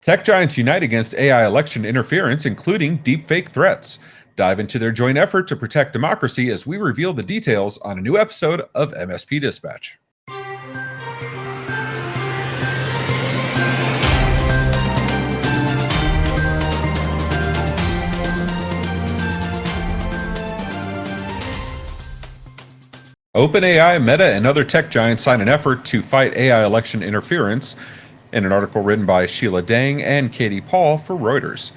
Tech giants unite against AI election interference, including deepfake threats. Dive into their joint effort to protect democracy as we reveal the details on a new episode of MSP Dispatch. OpenAI, Meta, and other tech giants sign an effort to fight AI election interference in an article written by Sheila Dang and Katie Paul for Reuters.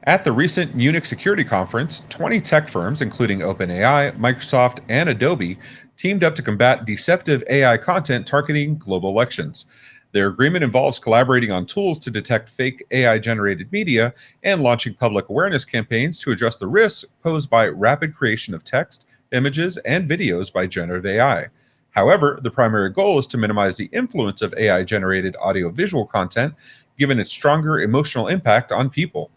At the recent Munich Security Conference, 20 tech firms, including OpenAI, Microsoft, and Adobe, teamed up to combat deceptive AI content targeting global elections. Their agreement involves collaborating on tools to detect fake AI-generated media and launching public awareness campaigns to address the risks posed by rapid creation of text, images, and videos by generative AI. However, the primary goal is to minimize the influence of AI-generated audio-visual content, given its stronger emotional impact on people.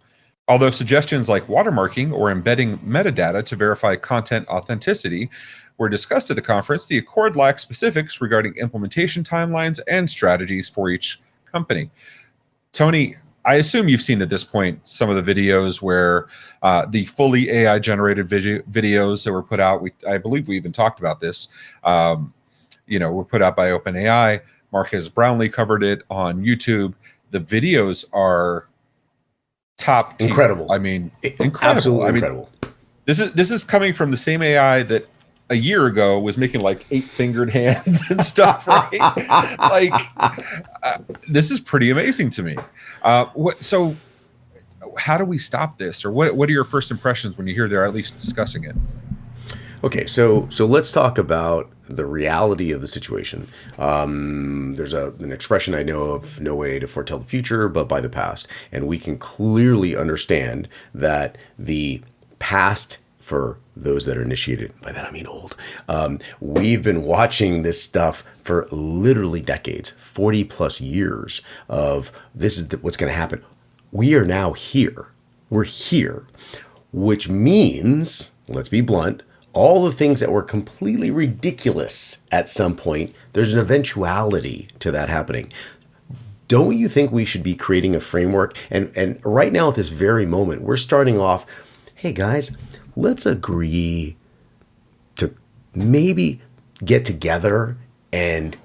Although suggestions like watermarking or embedding metadata to verify content authenticity were discussed at the conference, the accord lacks specifics regarding implementation timelines and strategies for each company. Tony, I assume you've seen at this point some of the videos where the fully AI generated videos that were put out. I believe we even talked about this. Were put out by OpenAI. Marques Brownlee covered it on YouTube. The videos are top tier. Incredible. I mean, incredible. Absolutely incredible. This is coming from the same AI that a year ago was making like 8-fingered hands and stuff, right? This is pretty amazing to me. So how do we stop this, or what are your first impressions when you hear they're at least discussing it? Okay, so let's talk about the reality of the situation. There's an expression I know of: no way to foretell the future, but by the past. And we can clearly understand that the past, for those that are initiated, by that I mean old, we've been watching this stuff for literally decades, 40 plus years of this is what's going to happen. We are now here. We're here, which means, let's be blunt, all the things that were completely ridiculous at some point, there's an eventuality to that happening. Don't you think we should be creating a framework? And right now at this very moment, we're starting off, hey guys, let's agree to maybe get together and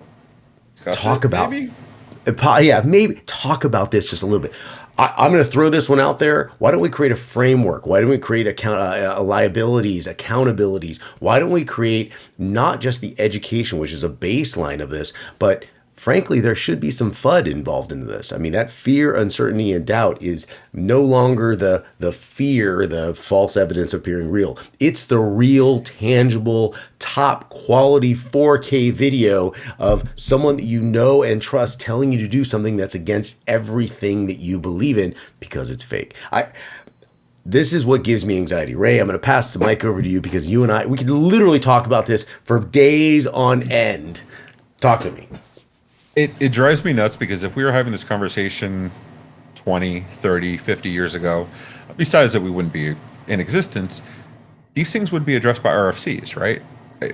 talk about, maybe talk about this just a little bit. I'm going to throw this one out there. Why don't we create a framework? Why don't we create liabilities, accountabilities? Why don't we create not just the education, which is a baseline of this, but frankly, there should be some FUD involved in this. I mean, that fear, uncertainty, and doubt is no longer the fear, the false evidence appearing real. It's the real, tangible, top quality 4K video of someone that you know and trust telling you to do something that's against everything that you believe in because it's fake. This is what gives me anxiety. Ray, I'm going to pass the mic over to you because you and I, we could literally talk about this for days on end. Talk to me. It drives me nuts because if we were having this conversation 20, 30, 50 years ago, besides that we wouldn't be in existence, these things would be addressed by RFCs, right?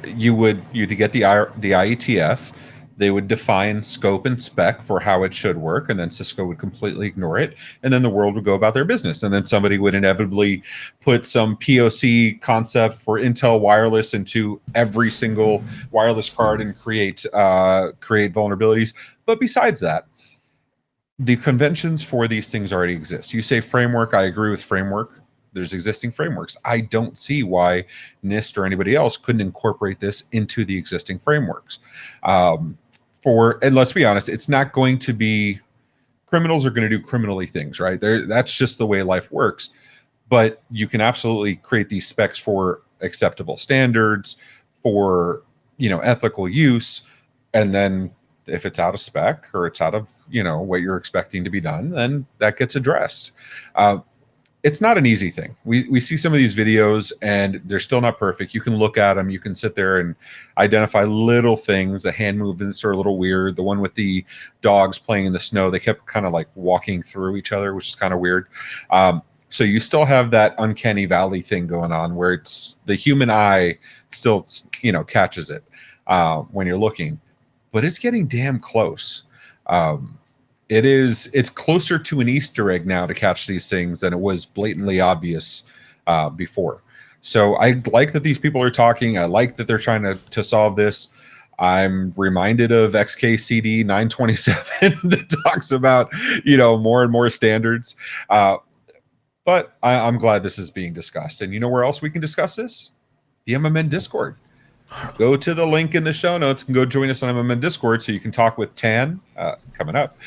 You'd get the IETF, they would define scope and spec for how it should work, and then Cisco would completely ignore it, and then the world would go about their business. And then somebody would inevitably put some POC concept for Intel wireless into every single wireless card and create vulnerabilities. But besides that, the conventions for these things already exist. You say framework, I agree with framework. There's existing frameworks. I don't see why NIST or anybody else couldn't incorporate this into the existing frameworks. And let's be honest, it's not going to be, criminals are going to do criminally things, right? That's just the way life works. But you can absolutely create these specs for acceptable standards, for ethical use, and then if it's out of spec or it's out of what you're expecting to be done, then that gets addressed. It's not an easy thing. We see some of these videos and they're still not perfect. You can look at them. You can sit there and identify little things. The hand movements are a little weird. The one with the dogs playing in the snow, they kept kind of like walking through each other, which is kind of weird. So you still have that uncanny valley thing going on where it's the human eye still, catches it when you're looking, but it's getting damn close. It's closer to an Easter egg now to catch these things than it was blatantly obvious before. So I like that these people are talking. I like that they're trying to solve this. I'm reminded of XKCD 927 that talks about, more and more standards. But I'm glad this is being discussed. And you know where else we can discuss this? The MMN Discord. Go to the link in the show notes and go join us on MMN Discord so you can talk with Tan coming up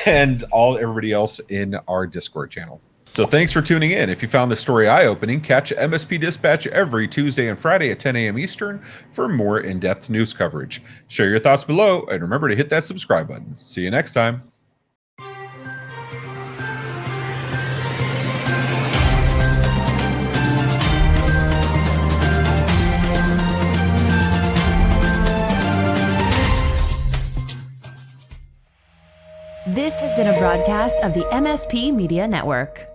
and everybody else in our Discord channel. So thanks for tuning in. If you found this story eye-opening, catch MSP Dispatch every Tuesday and Friday at 10 a.m. Eastern for more in-depth news coverage. Share your thoughts below and remember to hit that subscribe button. See you next time. This has been a broadcast of the MSP Media Network.